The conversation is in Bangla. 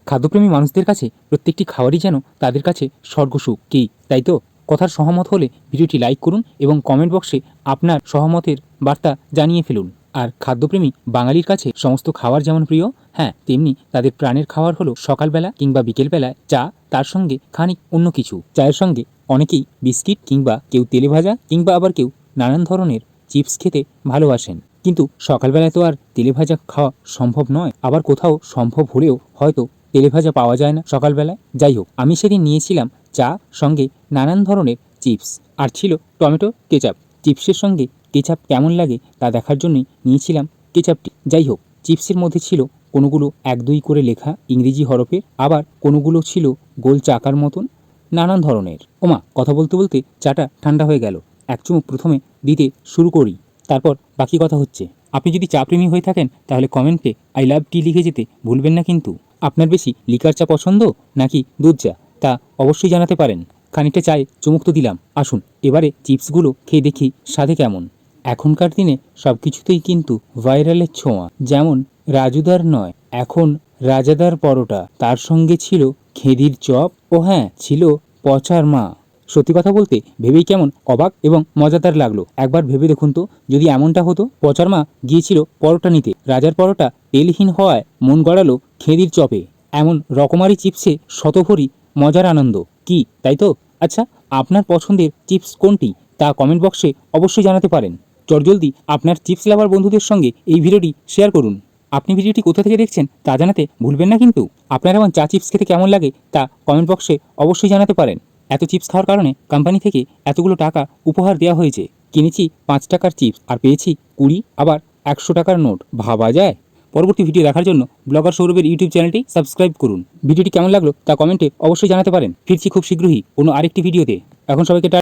খাদ্যপ্রেমী মানুষদের কাছে প্রত্যেকটি খাবারই যেন তাদের কাছে স্বর্গসুখ, কি তাই তো? কথার সহমত হলে ভিডিওটি লাইক করুন এবং কমেন্ট বক্সে আপনার সহমতের বার্তা জানিয়ে ফেলুন। আর খাদ্যপ্রেমী বাঙালির কাছে সমস্ত খাবার যেমন প্রিয়, হ্যাঁ তেমনি তাদের প্রাণের খাবার হলো সকালবেলা কিংবা বিকেলবেলায় চা, তার সঙ্গে খানিক অন্য কিছু। চায়ের সঙ্গে অনেকেই বিস্কিট কিংবা কেউ তেলে ভাজা কিংবা আবার কেউ নানান ধরনের চিপস খেতে ভালোবাসেন। কিন্তু সকালবেলায় তো আর তেলে ভাজা খাওয়া সম্ভব নয়, আবার কোথাও সম্ভব হলেও হয়তো তেলে ভাজা পাওয়া যায় না সকালবেলায়। যাই হোক, আমি সেদিন নিয়েছিলাম চা, সঙ্গে নানান ধরনের চিপস, আর ছিল টমেটো কেচাপ। চিপসের সঙ্গে কেচাপ কেমন লাগে তা দেখার জন্যই নিয়েছিলাম কেচাপটি। যাই হোক, চিপসের মধ্যে ছিল কোনোগুলো 1-2 করে লেখা ইংরেজি হরফে, আবার কোনোগুলো ছিল গোল চাকার মতন, নানান ধরনের। ওমা, কথা বলতে বলতে চাটা ঠান্ডা হয়ে গেল। এক চুমুক প্রথমে দিতে শুরু করি, তারপর বাকি কথা হচ্ছে। আপনি যদি চা প্রেমী হয়ে থাকেন তাহলে কমেন্টে আই লাভ টি লিখে যেতে ভুলবেন না কিন্তু। আপনার বেশি লিকার চা পছন্দ নাকি দুধ চা তা অবশ্যই জানাতে পারেন। খানিকটা চায়ে চুমুক তো দিলাম, আসুন এবারে চিপসগুলো খেয়ে দেখি স্বাদে কেমন। এখনকার দিনে সব কিছুতেই কিন্তু ভাইরালের ছোঁয়া। যেমন রাজুদার নয়, এখন রাজাদার পরোটা, তার সঙ্গে ছিল খেদির চপ, ও হ্যাঁ ছিল পচার মা। সত্যি কথা বলতে ভেবেই কেমন অবাক এবং মজাদার লাগলো। একবার ভেবে দেখুন তো, যদি এমনটা হতো। পচার মা গিয়েছিল পরোটা নিতে, রাজার পরোটা তেলহীন হওয়ায় মন গড়ালো খেদির চপে। এমন রকমারি চিপসে শতভরি মজার আনন্দ, কি তাই তো? আচ্ছা, আপনার পছন্দের চিপস কোনটি তা কমেন্ট বক্সে অবশ্যই জানাতে পারেন। চটজলদি আপনার চিপস লাভার বন্ধুদের সঙ্গে এই ভিডিওটি শেয়ার করুন। আপনি ভিডিওটি কোথা থেকে দেখছেন তা জানাতে ভুলবেন না কিন্তু। আপনার এমন চা চিপস খেতে কেমন লাগে তা কমেন্ট বক্সে অবশ্যই জানাতে পারেন। এত চিপস খাওয়ার কারণে কোম্পানি থেকে এতগুলো টাকা উপহার দেওয়া হয়েছে। কিনেছি 5 টাকার চিপস আর পেয়েছি 20, আবার 100 টাকার নোট, ভাবা যায়? পরবর্তী ভিডিও দেখার জন্য ব্লগার সৌরভের ইউটিউব চ্যানেলটি সাবস্ক্রাইব করুন। ভিডিওটি কেমন লাগলো তা কমেন্টে অবশ্যই জানাতে পারেন। ফিরছি খুব শীঘ্রই অন্য আরেকটি ভিডিওতে। এখন সবাইকে